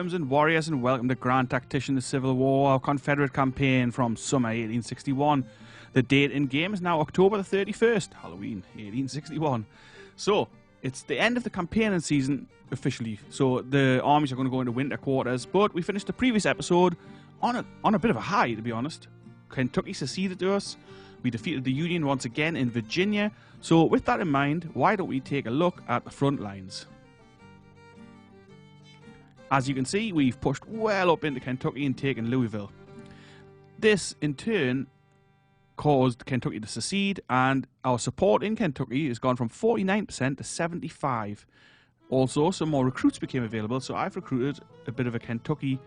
Pilgrims and warriors, and welcome to Grand Tactician, the Civil War, our Confederate campaign from summer 1861. The date in game is now October the 31st, Halloween 1861. So, it's the end of the campaigning season officially. So, the armies are going to go into winter quarters, but we finished the previous episode on a bit of a high, to be honest. Kentucky seceded to us. We defeated the Union once again in Virginia. So, with that in mind, why don't we take a look at the front lines? As you can see, we've pushed well up into Kentucky and taken Louisville. This, in turn, caused Kentucky to secede, and our support in Kentucky has gone from 49% to 75%. Also, some more recruits became available, so I've recruited a bit of a Kentucky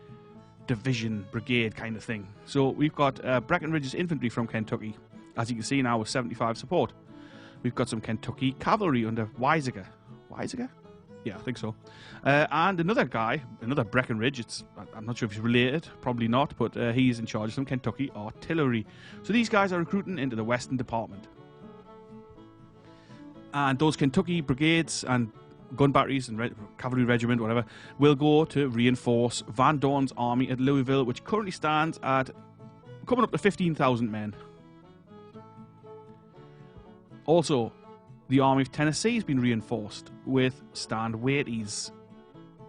division, brigade kind of thing. So we've got Breckinridge's infantry from Kentucky, as you can see now with 75 support. We've got some Kentucky cavalry under Weisiger. Weisiger? Yeah, I think so. And another guy, another Breckinridge, I'm not sure if he's related, probably not, but he's in charge of some Kentucky artillery. So these guys are recruiting into the Western Department. And those Kentucky brigades and gun batteries and cavalry regiment, whatever, will go to reinforce Van Dorn's army at Louisville, which currently stands at coming up to 15,000 men. Also, the Army of Tennessee has been reinforced with Stand Waitie's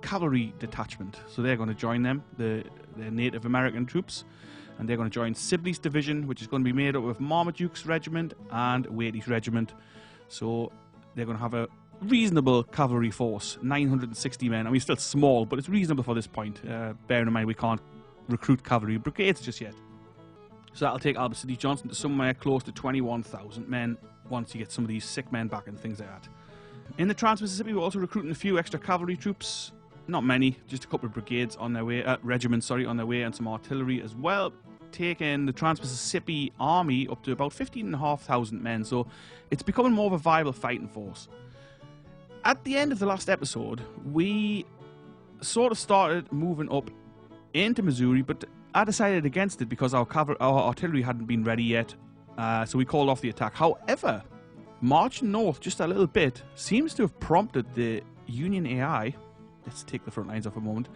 cavalry detachment. So they're going to join them, the Native American troops, and they're going to join Sibley's division, which is going to be made up of Marmaduke's regiment and Waitie's regiment. So they're going to have a reasonable cavalry force, 960 men. I mean, still small, but it's reasonable for this point. Bearing in mind we can't recruit cavalry brigades just yet. So that'll take Albert Sidney Johnston to somewhere close to 21,000 men once you get some of these sick men back and things like that. In the Trans-Mississippi, we're also recruiting a few extra cavalry troops. Not many, just a couple of brigades on their way, regiments, sorry, on their way, and some artillery as well. Taking the Trans-Mississippi Army up to about 15,500 men, so it's becoming more of a viable fighting force. At the end of the last episode, we sort of started moving up into Missouri, but I decided against it because our artillery hadn't been ready yet, so we called off the attack. However, marching north just a little bit seems to have prompted the Union AI, let's take the front lines off a moment,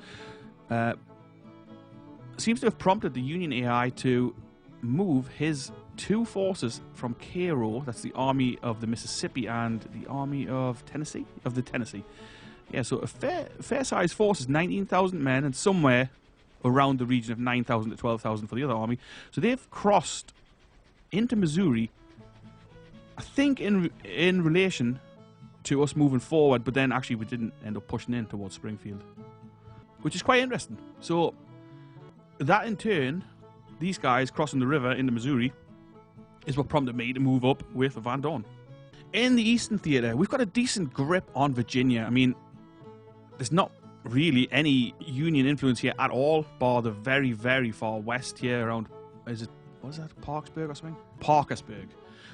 seems to have prompted the Union AI to move his two forces from Cairo, that's the Army of the Mississippi and the Army of Tennessee, Yeah, so a fair-sized force is 19,000 men, and somewhere around the region of 9,000 to 12,000 for the other army. So they've crossed into Missouri, I think in relation to us moving forward, but then actually we didn't end up pushing in towards Springfield, which is quite interesting. So that in turn, these guys crossing the river into Missouri is what prompted me to move up with Van Dorn. In the Eastern Theater, we've got a decent grip on Virginia. I mean, there's not really any Union influence here at all, bar the very, very far west here around, what is that, Parkersburg or something? Parkersburg.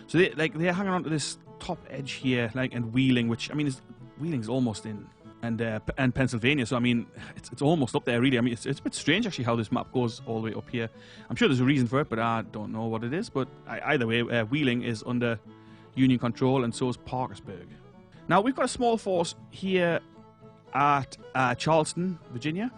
So they're hanging on to this top edge here, and Wheeling, which, I mean, Wheeling's almost in, and Pennsylvania, so I mean, it's almost up there really. I mean, it's a bit strange actually how this map goes all the way up here. I'm sure there's a reason for it, but I don't know what it is, but either way, Wheeling is under Union control, and so is Parkersburg. Now, we've got a small force here at Charleston, Virginia.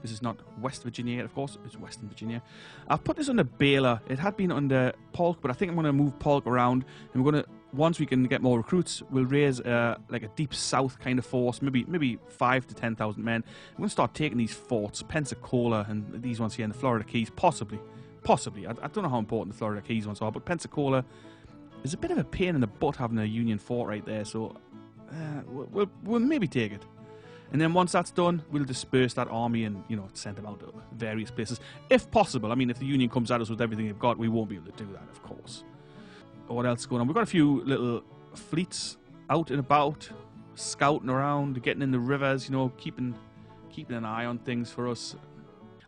This is not West Virginia yet, of course, it's Western Virginia. I've put this under Baylor. It had been under Polk, but I think I'm going to move Polk around, and we're going to, once we can get more recruits, we'll raise like a deep south kind of force, maybe 5 to 10,000 men. We're going to start taking these forts, Pensacola and these ones here in the Florida Keys, possibly. I don't know how important the Florida Keys ones are, but Pensacola is a bit of a pain in the butt having a Union fort right there, so we'll maybe take it. And then once that's done, we'll disperse that army and, send them out to various places. If possible. I mean, if the Union comes at us with everything they've got, we won't be able to do that, of course. What else is going on? We've got a few little fleets out and about, scouting around, getting in the rivers, keeping an eye on things for us.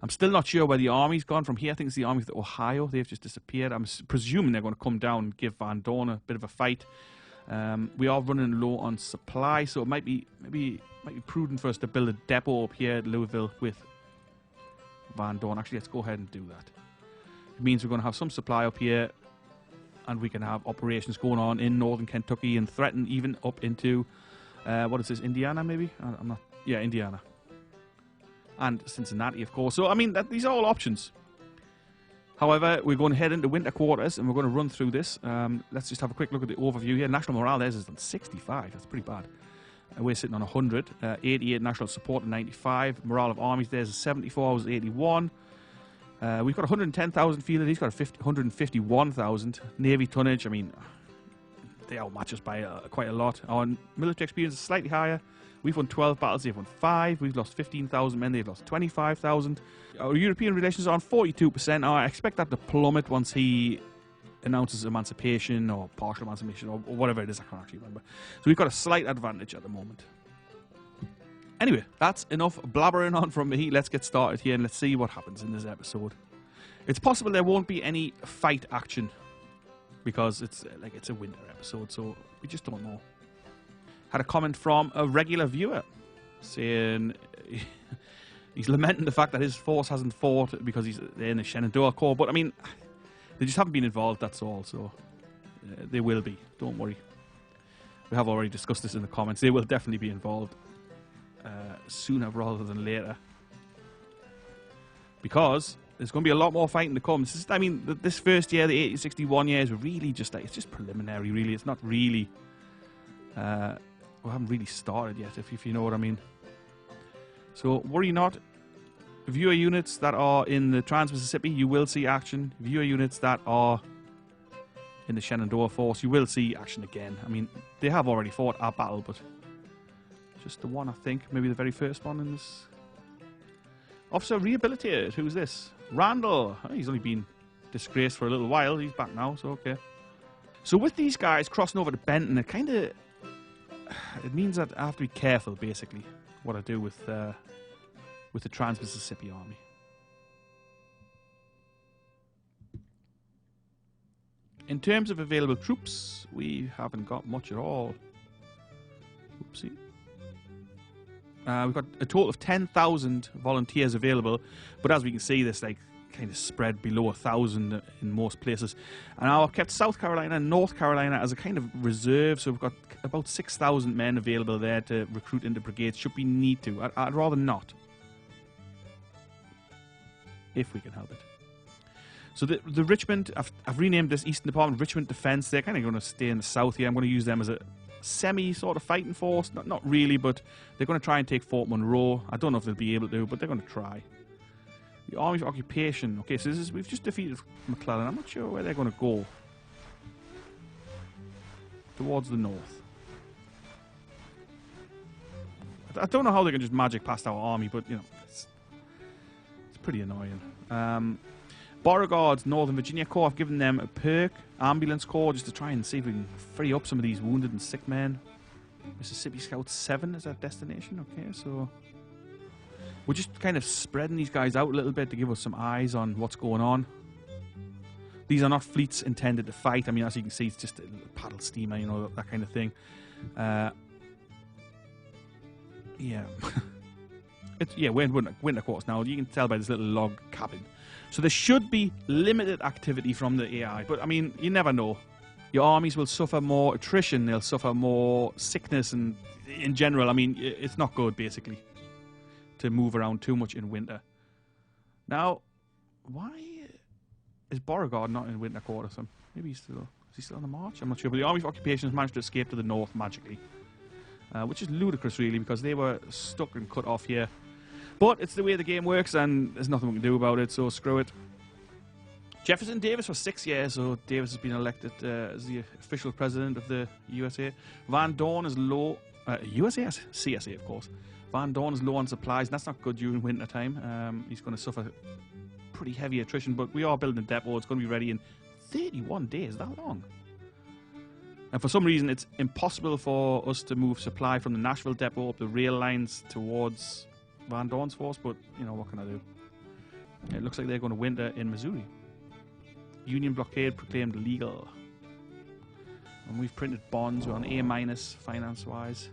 I'm still not sure where the army's gone from here. I think it's the army of Ohio. They've just disappeared. I'm presuming they're going to come down and give Van Dorn a bit of a fight. We are running low on supply, so it might be prudent for us to build a depot up here at Louisville with Van Dorn. Actually, let's go ahead and do that. It means we're going to have some supply up here, and we can have operations going on in northern Kentucky and threaten even up into, what is this, Indiana maybe? I'm not, yeah, Indiana. and Cincinnati, of course. So, I mean, these are all options. However, we're going to head into winter quarters, and we're going to run through this. Let's just have a quick look at the overview here. National morale, theirs is on 65. That's pretty bad. We're sitting on 100. 88 national support and 95. Morale of armies, theirs is 74. Ours is 81. We've got 110,000 fielded. He's got 151,000. Navy tonnage, I mean, they outmatch us by quite a lot. Our military experience is slightly higher. We've won 12 battles, they've won 5. We've lost 15,000 men, they've lost 25,000. Our European relations are on 42%. I expect that to plummet once he announces emancipation or partial emancipation or whatever it is. I can't actually remember. So we've got a slight advantage at the moment. Anyway, that's enough blabbering on from me. Let's get started here and let's see what happens in this episode. It's possible there won't be any fight action because it's a winter episode, so we just don't know. Had a comment from a regular viewer saying he's lamenting the fact that his force hasn't fought because they're in the Shenandoah Corps. But I mean, they just haven't been involved, that's all. So they will be. Don't worry. We have already discussed this in the comments. They will definitely be involved sooner rather than later. Because there's going to be a lot more fighting to come. This first year, the 1861 year, is really just it's just preliminary, really. It's not really... we haven't really started yet, if you know what I mean. So, worry not. Viewer units that are in the Trans-Mississippi, you will see action. Viewer units that are in the Shenandoah Force, you will see action again. I mean, they have already fought our battle, but just the one, I think. Maybe the very first one in this. Officer rehabilitated. Who's this? Randall. Oh, he's only been disgraced for a little while. He's back now, so okay. So with these guys crossing over to Benton, it means that I have to be careful, basically, what I do with the Trans-Mississippi Army. In terms of available troops, we haven't got much at all. Oopsie. We've got a total of 10,000 volunteers available, but as we can see, this kind of spread below 1,000 in most places. And I've kept South Carolina and North Carolina as a kind of reserve, so we've got about 6,000 men available there to recruit into brigades should we need to. I'd rather not, if we can help it. So the Richmond, I've renamed this Eastern Department Richmond Defense. They're kind of going to stay in the south here. I'm going to use them as a semi sort of fighting force. Not really, but they're going to try and take Fort Monroe. I don't know if they'll be able to, but they're going to try. The Army of Occupation. Okay, so we've just defeated McClellan. I'm not sure where they're going to go. Towards the north. I don't know how they can just magic past our army, but you know, it's pretty annoying. Beauregard's Northern Virginia Corps, I've given them a perk, Ambulance Corps, just to try and see if we can free up some of these wounded and sick men. Mississippi Scouts 7 is our destination, okay, so we're just kind of spreading these guys out a little bit to give us some eyes on what's going on. These are not fleets intended to fight. I mean, as you can see, it's just a little paddle steamer, you know, that kind of thing. Yeah. We're in winter quarters now. You can tell by this little log cabin. So there should be limited activity from the AI. But, I mean, you never know. Your armies will suffer more attrition. They'll suffer more sickness. And in general, I mean, it's not good, basically, to move around too much in winter. Now, why is Beauregard not in winter quarters? Maybe is he still on the march? I'm not sure. But the Army of Occupation has managed to escape to the north magically. Which is ludicrous, really, because they were stuck and cut off here. But it's the way the game works, and there's nothing we can do about it, so screw it. Jefferson Davis for 6 years, so Davis has been elected as the official president of the USA. Van Dorn is low... USA? CSA, of course. Van Dorn is low on supplies, and that's not good during winter time. He's going to suffer pretty heavy attrition, but we are building a depot. It's going to be ready in 31 days. That long? And for some reason, it's impossible for us to move supply from the Nashville depot up the rail lines towards Van Dorn's force, but, you know, what can I do? It looks like they're going to winter in Missouri. Union blockade proclaimed legal. And we've printed bonds. We're on A- finance-wise.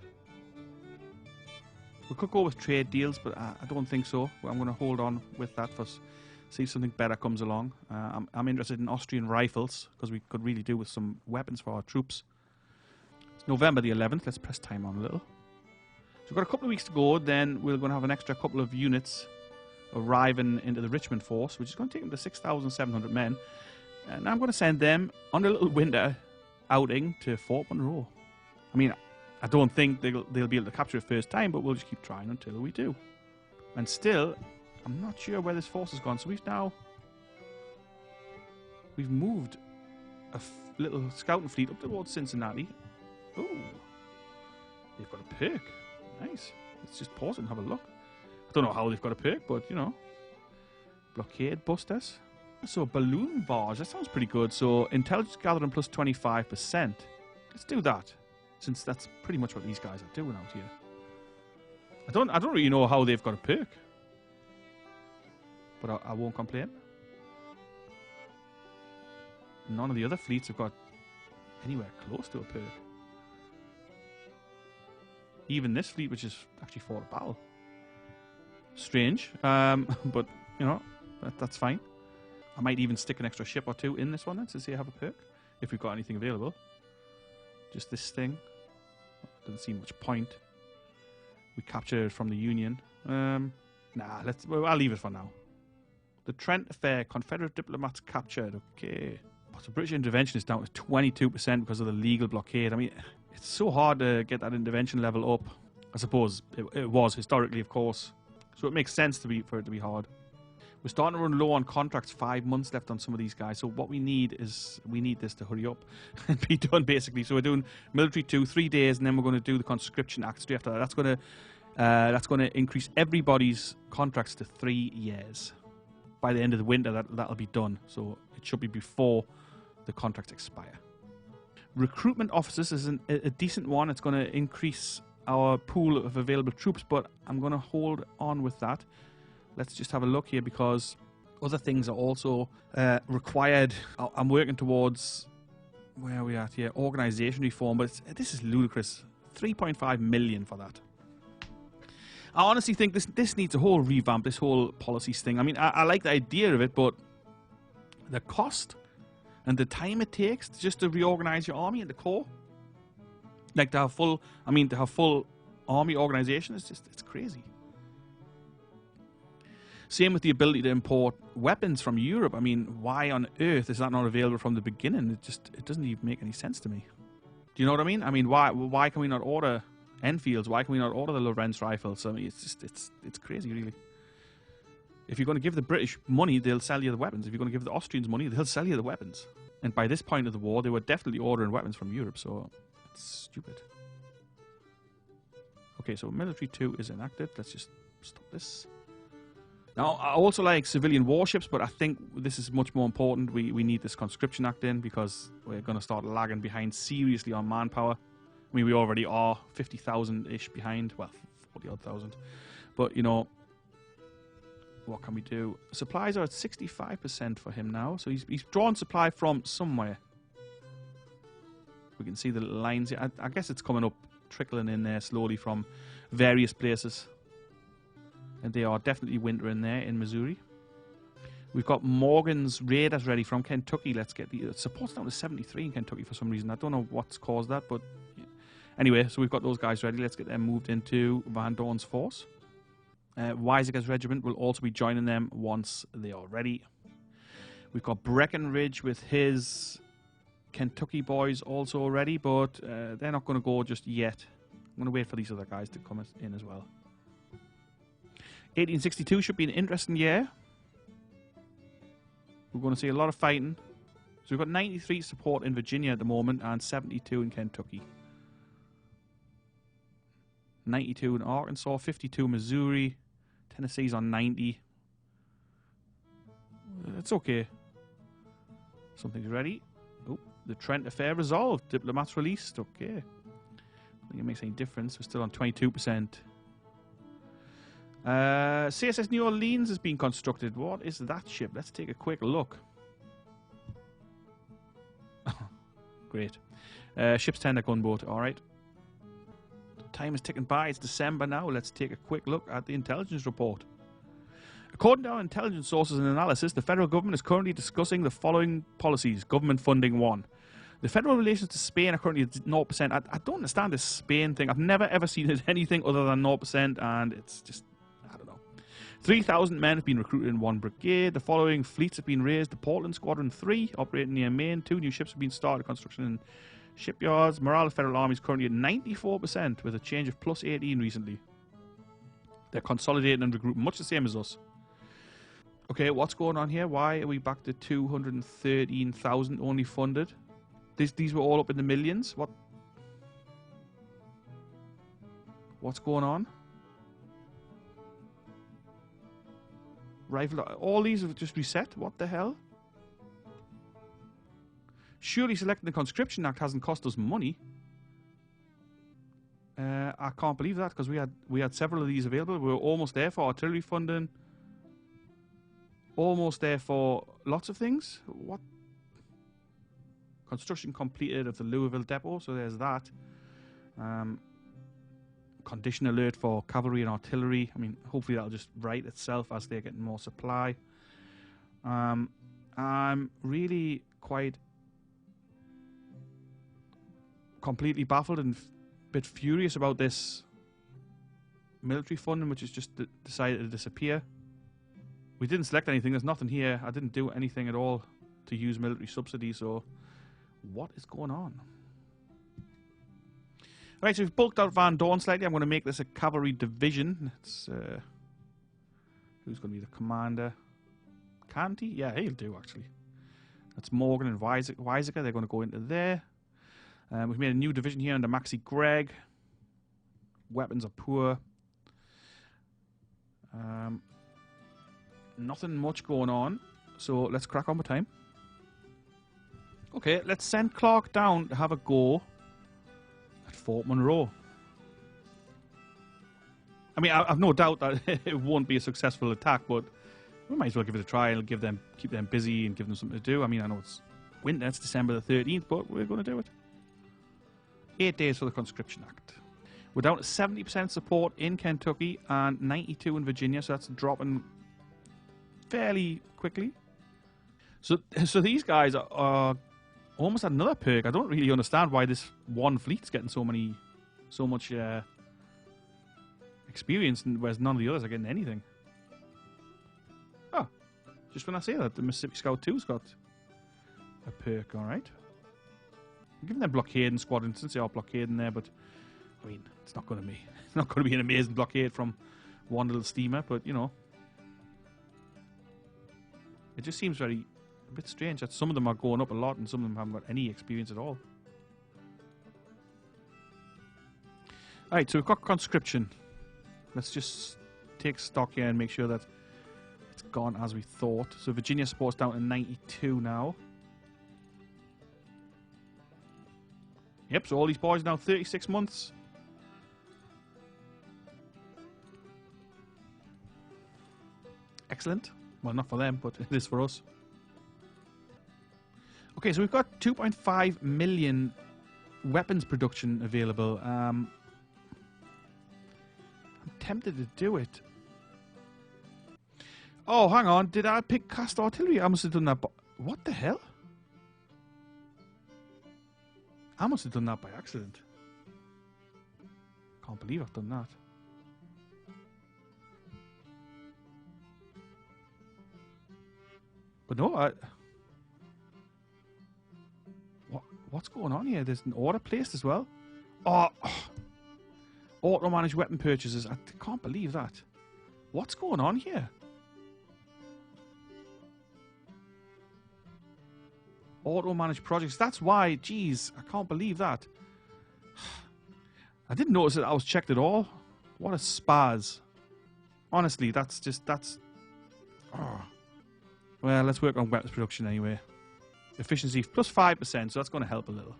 We could go with trade deals, but I don't think so. I'm going to hold on with that for see if something better comes along. I'm interested in Austrian rifles, because we could really do with some weapons for our troops. It's November the 11th. Let's press time on a little. So we've got a couple of weeks to go, then we're going to have an extra couple of units arriving into the Richmond force, which is going to take them to 6,700 men. And I'm going to send them on a little winter outing to Fort Monroe. I mean, I don't think they'll be able to capture it first time, but we'll just keep trying until we do. And still, I'm not sure where this force has gone. So we've moved a little scouting fleet up towards Cincinnati. Oh, they've got a perk. Nice. Let's just pause it and have a look. I don't know how they've got a perk, but you know, blockade busters. So balloon barge, that sounds pretty good. So intelligence gathering plus 25%. Let's do that, since that's pretty much what these guys are doing out here. I don't really know how they've got a perk, but I won't complain. None of the other fleets have got anywhere close to a perk. Even this fleet, which is actually fought a battle. Strange, but you know, that's fine. I might even stick an extra ship or two in this one then to see I have a perk, if we've got anything available. Just this thing. Doesn't seem much point. We captured it from the Union. Nah, I'll leave it for now. The Trent Affair, Confederate diplomats captured. Okay. So British intervention is down to 22% because of the legal blockade. I mean, it's so hard to get that intervention level up. I suppose it was historically, of course. So it makes sense for it to be hard. We're starting to run low on contracts. 5 months left on some of these guys. So what we need is this to hurry up and be done, basically. So we're doing military 2, 3 days, and then we're going to do the conscription act straight after that. That's going to increase everybody's contracts to 3 years. By the end of the winter, that'll be done. So it should be before the contracts expire. Recruitment officers is a decent one. It's going to increase our pool of available troops, but I'm going to hold on with that. Let's just have a look here, because other things are also required. I'm working towards, where are we at here? Organisation reform, but this is ludicrous. 3.5 million for that. I honestly think this needs a whole revamp, this whole policies thing. I mean, I like the idea of it, but the cost and the time it takes just to reorganize your army and the corps, like to have full army organization, it's crazy. Same with the ability to import weapons from Europe. I mean, why on earth is that not available from the beginning? It doesn't even make any sense to me. Do you know what I mean? I mean, why can we not order Enfields? Why can we not order the Lorentz rifles? I mean, it's crazy, really. If you're going to give the British money, they'll sell you the weapons. If you're going to give the Austrians money, they'll sell you the weapons. And by this point of the war, they were definitely ordering weapons from Europe, so it's stupid. Okay, so military 2 is enacted. Let's just stop this. Now, I also like civilian warships, but I think this is much more important. We need this conscription act in, because we're going to start lagging behind seriously on manpower. I mean, we already are 50,000-ish behind. Well, 40-odd thousand. But, you know, what can we do? Supplies are at 65% for him now. So he's drawn supply from somewhere. We can see the little lines here. I guess it's coming up, trickling in there slowly from various places. And they are definitely wintering there in Missouri. We've got Morgan's Raiders ready from Kentucky. Let's get the support's down to 73 in Kentucky for some reason. I don't know what's caused that, but anyway, so we've got those guys ready. Let's get them moved into Van Dorn's force. Weizsäcker's regiment will also be joining them once they are ready. We've got Breckinridge with his Kentucky boys also ready, but they're not going to go just yet. I'm going to wait for these other guys to come in as well. 1862 should be an interesting year. We're going to see a lot of fighting. So we've got 93 support in Virginia at the moment and 72 in Kentucky. 92 in Arkansas, 52 in Missouri. Tennessee's on 90. It's okay. Something's ready. Oh, the Trent Affair resolved. Diplomats released. Okay. I don't think it makes any difference. We're still on 22%. CSS New Orleans is being constructed. What is that ship? Let's take a quick look. Great. Ship's tender gunboat. Alright. Time is ticking by. It's December now. Let's take a quick look at the intelligence report. According to our intelligence sources and analysis, the federal government is currently discussing the following policies. Government funding 1. The federal relations to Spain are currently at 0%. I don't understand this Spain thing. I've never ever seen it anything other than 0%, and it's just, I don't know. 3,000 men have been recruited in 1 brigade. The following fleets have been raised. The Portland Squadron 3, operating near Maine. 2 new ships have been started. Construction in shipyards. Morale of the Federal Army is currently at 94%, with a change of plus 18 recently. They're consolidating and recruiting much the same as us. Okay, what's going on here? Why are we back to 213,000 only funded? These were all up in the millions. What's going on? Rifle. All these have just reset. What the hell? Surely selecting the Conscription Act hasn't cost us money. I can't believe that, because we had several of these available. We were almost there for artillery funding. Almost there for lots of things. What? Construction completed of the Louisville depot, so there's that. Condition alert for cavalry and artillery. I mean, hopefully that'll just right itself as they're getting more supply. I'm really quite completely baffled and a bit furious about this military funding, which has just decided to disappear. We didn't select anything. There's nothing here. I didn't do anything at all to use military subsidies, so what is going on? Right, so we've bulked out Van Dorn slightly. I'm going to make this a cavalry division. It's who's going to be the commander? Canty? Yeah, he'll do, actually. That's Morgan and Weisiger. They're going to go into there. We've made a new division here under Maxie Gregg. Weapons are poor. Nothing much going on, so let's crack on with time. Okay, let's send Clark down to have a go at Fort Monroe. I mean, I've no doubt that it won't be a successful attack, but we might as well give it a try and keep them busy and give them something to do. I mean, I know it's winter, it's December the 13th, but we're going to do it. 8 days for the Conscription Act. We're down to 70% support in Kentucky and 92 in Virginia, so that's dropping fairly quickly. So these guys are almost at another perk. I don't really understand why this one fleet's getting so much experience, whereas none of the others are getting anything. Oh, just when I say that, the Mississippi Scout 2's got a perk, alright. I'm giving them blockading squadron since they are blockading there, but I mean, it's not going to be an amazing blockade from one little steamer, but you know, it just seems a bit strange that some of them are going up a lot and some of them haven't got any experience at all. Alright, so we've got conscription. Let's just take stock here and make sure that it's gone as we thought. So Virginia support's down to 92 now. Yep, so all these boys are now 36 months. Excellent. Well, not for them, but it is for us. Okay, so we've got 2.5 million weapons production available. I'm tempted to do it. Oh, hang on. Did I pick cast artillery? I must have done that. What the hell? I must have done that by accident. Can't believe I've done that. But no, what's going on here? There's an order placed as well. Oh, auto-managed weapon purchases. I can't believe that. What's going on here? Auto-managed projects. That's why. Jeez, I can't believe that. I didn't notice that I was checked at all. What a spaz. Honestly, that's. Oh. Well, let's work on weapons production anyway. Efficiency plus 5%, so that's going to help a little.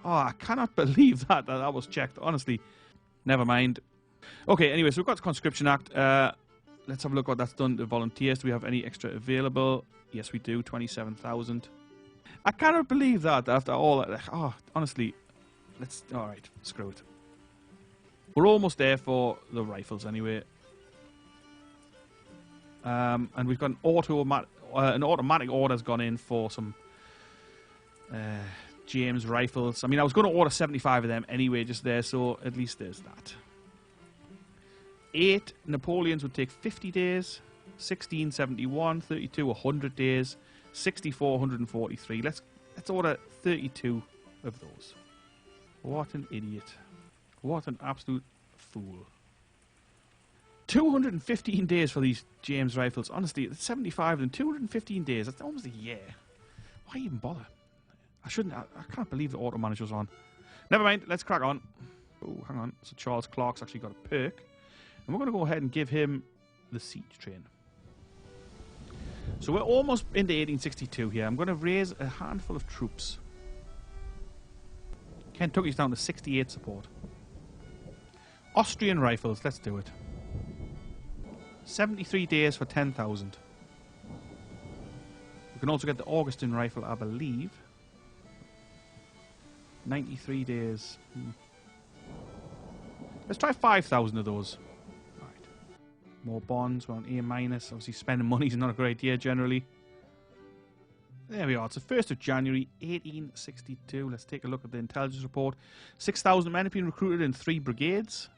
Oh, I cannot believe that was checked. Honestly, never mind. Okay, anyway, so we've got the Conscription Act. Let's have a look what that's done to volunteers. Do we have any extra available? Yes, we do. 27,000. I cannot believe that after all that. Oh, honestly, all right, screw it. We're almost there for the rifles anyway. And we've got an automatic order's gone in for some James rifles. I mean, I was going to order 75 of them anyway, just there, so at least there's that. 8 Napoleons would take 50 days. 16, 71, 32, 100 days. 64, 143. Let's order 32 of those. What an idiot. What an absolute fool. 215 days for these James rifles. Honestly, it's 75 and 215 days. That's almost a year. Why even bother? I can't believe the auto manager's on. Never mind, let's crack on. Oh, hang on. So Charles Clark's actually got a perk. And we're going to go ahead and give him the siege train. So we're almost into 1862 here. I'm going to raise a handful of troops. Kentucky's down to 68 support. Austrian rifles, let's do it. 73 days for 10,000. We can also get the Augustin rifle, I believe. 93 days. Let's try 5,000 of those. Right. More bonds. We're on A-. Obviously, spending money is not a great idea generally. There we are. It's the 1st of January, 1862. Let's take a look at the intelligence report. 6,000 men have been recruited in 3 brigades.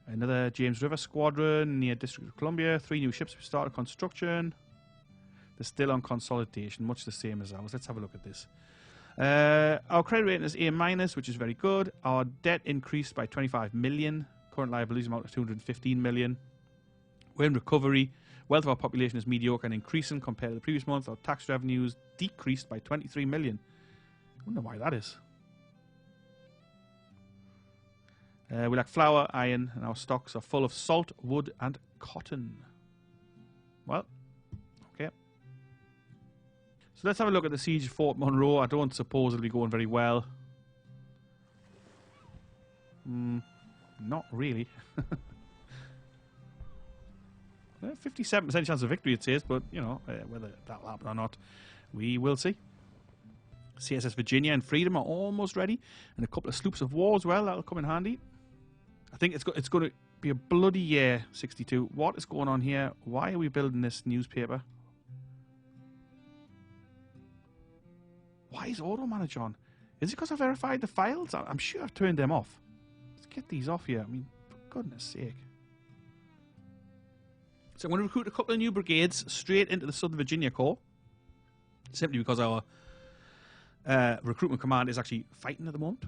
Another James River squadron near District of Columbia. 3 new ships have started construction. They're still on consolidation, much the same as ours. Let's have a look at this. Our credit rating is A-, which is very good. Our debt increased by 25 million. Current liabilities amount to 215 million. We're in recovery. Wealth of our population is mediocre and increasing compared to the previous month. Our tax revenues decreased by 23 million. I wonder why that is. We lack flour, iron, and our stocks are full of salt, wood, and cotton. Well, okay. So let's have a look at the siege of Fort Monroe. I don't suppose it'll be going very well. Not really. 57% chance of victory, it says, but, you know, whether that'll happen or not, we will see. CSS Virginia and Freedom are almost ready, and a couple of sloops of war as well. That'll come in handy. I think it's going to be a bloody year, 62. What is going on here? Why are we building this newspaper? Why is Auto Manager on? Is it because I verified the files? I'm sure I've turned them off. Let's get these off here. I mean, for goodness sake. So I'm going to recruit a couple of new brigades straight into the Southern Virginia Corps. Simply because our recruitment command is actually fighting at the moment.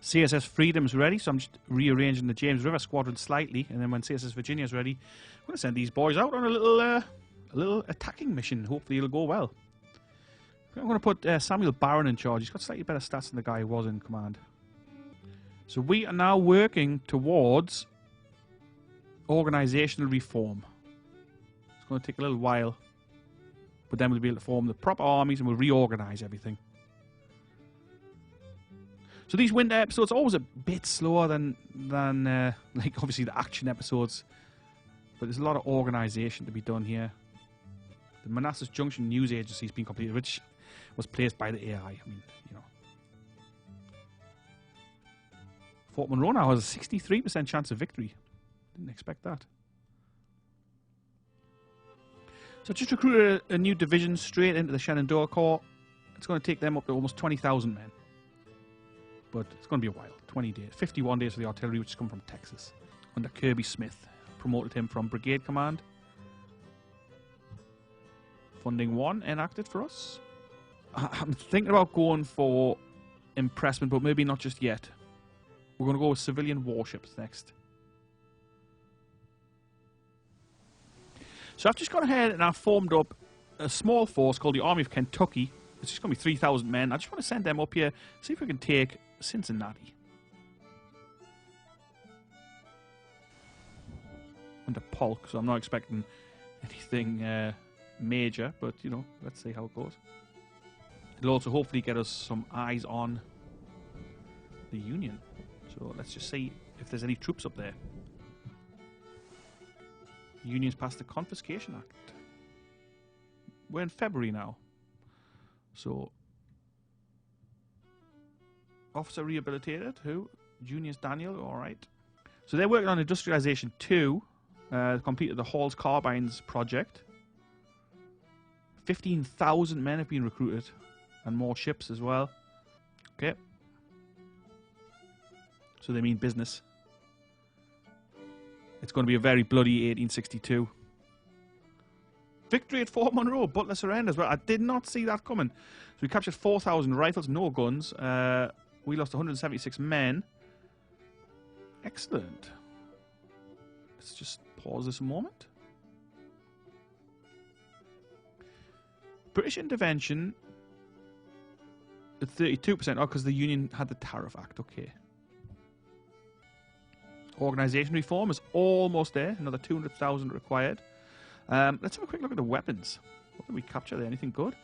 CSS Freedom's ready, so I'm just rearranging the James River squadron slightly, and then when CSS Virginia's ready, I'm going to send these boys out on a little attacking mission. Hopefully it'll go well. I'm going to put Samuel Barron in charge. He's got slightly better stats than the guy who was in command. So we are now working towards organisational reform. It's going to take a little while, but then we'll be able to form the proper armies and we'll reorganise everything. So these winter episodes are always a bit slower than like obviously the action episodes, but there's a lot of organisation to be done here. The Manassas Junction News Agency has been completed, which was placed by the AI. I mean, you know. Fort Monroe now has a 63% chance of victory. Didn't expect that. So just recruited a new division straight into the Shenandoah Corps. It's going to take them up to almost 20,000 men. But it's going to be a while. 20 days. 51 days for the artillery, which has come from Texas. Under Kirby Smith. Promoted him from Brigade Command. Funding 1 enacted for us. I'm thinking about going for impressment, but maybe not just yet. We're going to go with civilian warships next. So I've just gone ahead and I've formed up a small force called the Army of Kentucky. It's just going to be 3,000 men. I just want to send them up here, see if we can take Cincinnati. Under Polk, so I'm not expecting anything major, but, you know, let's see how it goes. It'll also hopefully get us some eyes on the Union. So let's just see if there's any troops up there. The Union's passed the Confiscation Act. We're in February now. So, officer rehabilitated, who? Junius Daniel, alright. So they're working on Industrialization 2. Completed the Hall's Carbines project. 15,000 men have been recruited. And more ships as well. Okay. So they mean business. It's going to be a very bloody 1862. Victory at Fort Monroe, Butler surrenders. Well, I did not see that coming. So we captured 4,000 rifles, no guns. We lost 176 men. Excellent. Let's just pause this a moment. British intervention at 32%. Oh, because the Union had the Tariff Act. Okay. Organisation reform is almost there. Another 200,000 required. Let's have a quick look at the weapons. What did we capture there? Anything good?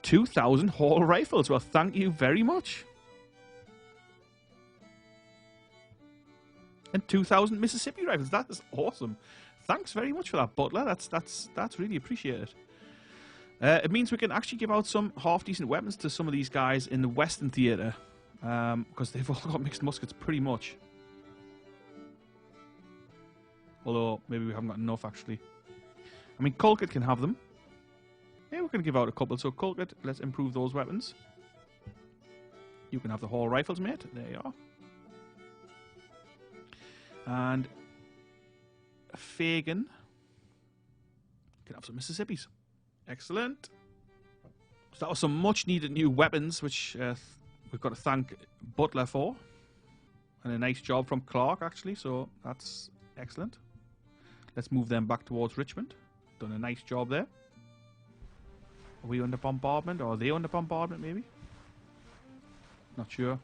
2,000 Hall rifles. Well, thank you very much. And 2,000 Mississippi rifles. That is awesome. Thanks very much for that, Butler. That's really appreciated. It means we can actually give out some half-decent weapons to some of these guys in the Western Theatre. Because they've all got mixed muskets pretty much. Although, maybe we haven't got enough, actually. I mean, Colquitt can have them. Yeah, we're going to give out a couple. So, Colquitt, let's improve those weapons. You can have the Hall rifles, mate. There you are. And Fagan can have some Mississippis. Excellent. So that was some much-needed new weapons, which we've got to thank Butler for. And a nice job from Clark, actually. So that's excellent. Let's move them back towards Richmond. Done a nice job there. Are we under bombardment? Or are they under bombardment, maybe? Not sure.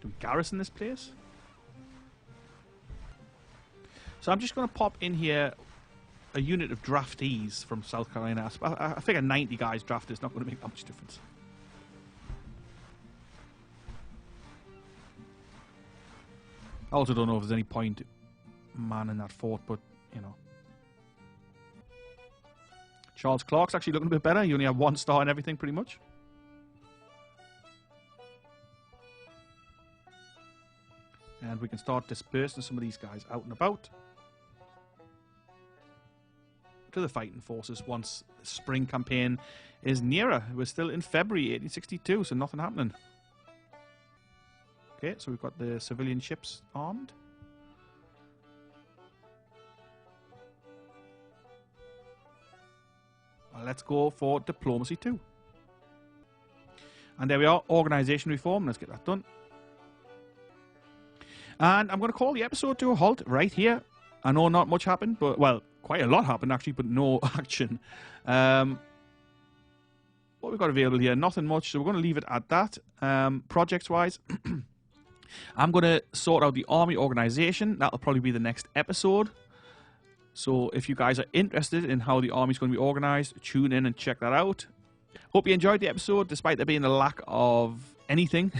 Do we garrison this place? So I'm just going to pop in here a unit of draftees from South Carolina. I figure 90 guys drafted is not going to make that much difference. I also don't know if there's any point manning that fort, but, you know. Charles Clark's actually looking a bit better. You only have 1 star and everything, pretty much. And we can start dispersing some of these guys out and about to the fighting forces once the spring campaign is nearer. We're still in February 1862, so nothing happening. Okay, so we've got the civilian ships armed. Well, let's go for diplomacy too. And there we are, organisation reform. Let's get that done. And I'm going to call the episode to a halt right here. I know not much happened, but, well, quite a lot happened actually, but no action. What we've got available here, nothing much, so we're going to leave it at that. Projects-wise, I'm going to sort out the army organisation. That'll probably be the next episode. So if you guys are interested in how the army's going to be organised, tune in and check that out. Hope you enjoyed the episode, despite there being a lack of anything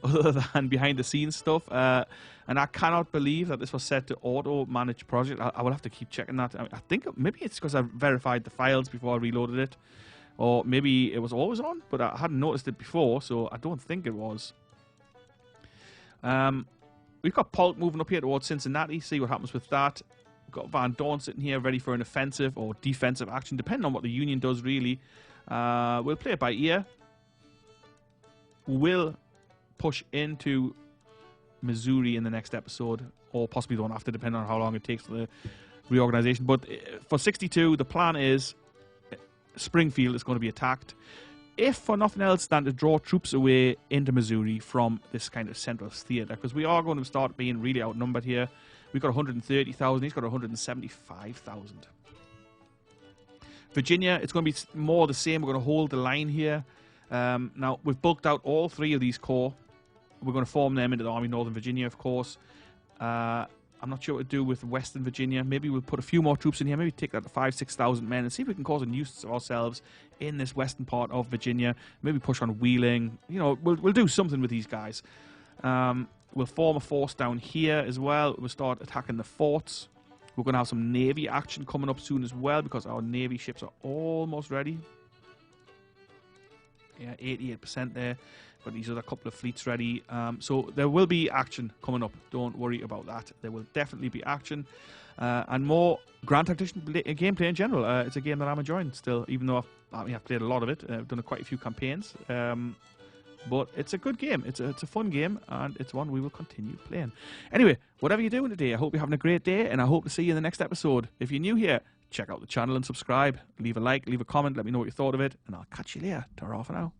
other than behind-the-scenes stuff. And I cannot believe that this was set to auto-manage project. I will have to keep checking that. I think maybe it's because I verified the files before I reloaded it. Or maybe it was always on, but I hadn't noticed it before, so I don't think it was. We've got Polk moving up here towards Cincinnati. See what happens with that. We've got Van Dorn sitting here ready for an offensive or defensive action, depending on what the Union does, really. We'll play it by ear. We'll push into Missouri in the next episode, or possibly the one after, depending on how long it takes for the reorganization. But for 62, the plan is Springfield is going to be attacked, if for nothing else than to draw troops away into Missouri from this kind of central theatre, because we are going to start being really outnumbered here. We've got 130,000, he's got 175,000. Virginia, it's going to be more the same. We're going to hold the line here. Now, we've bulked out all 3 of these corps. We're going to form them into the Army Northern Virginia, of course. I'm not sure what to do with Western Virginia. Maybe we'll put a few more troops in here. Maybe take that to 5,000-6,000 men and see if we can cause a nuisance of ourselves in this western part of Virginia. Maybe push on Wheeling. You know, we'll do something with these guys. We'll form a force down here as well. We'll start attacking the forts. We're going to have some Navy action coming up soon as well, because our Navy ships are almost ready. Yeah, 88% there. Got these other couple of fleets ready. So there will be action coming up. Don't worry about that. There will definitely be action. And more Grand Tactician gameplay in general. It's a game that I'm enjoying still, even though I've played a lot of it. I've done quite a few campaigns. but it's a good game. It's a fun game, and it's one we will continue playing. Anyway, whatever you're doing today, I hope you're having a great day, and I hope to see you in the next episode. If you're new here, check out the channel and subscribe. Leave a like, leave a comment, let me know what you thought of it, and I'll catch you later. Ta-ra for now.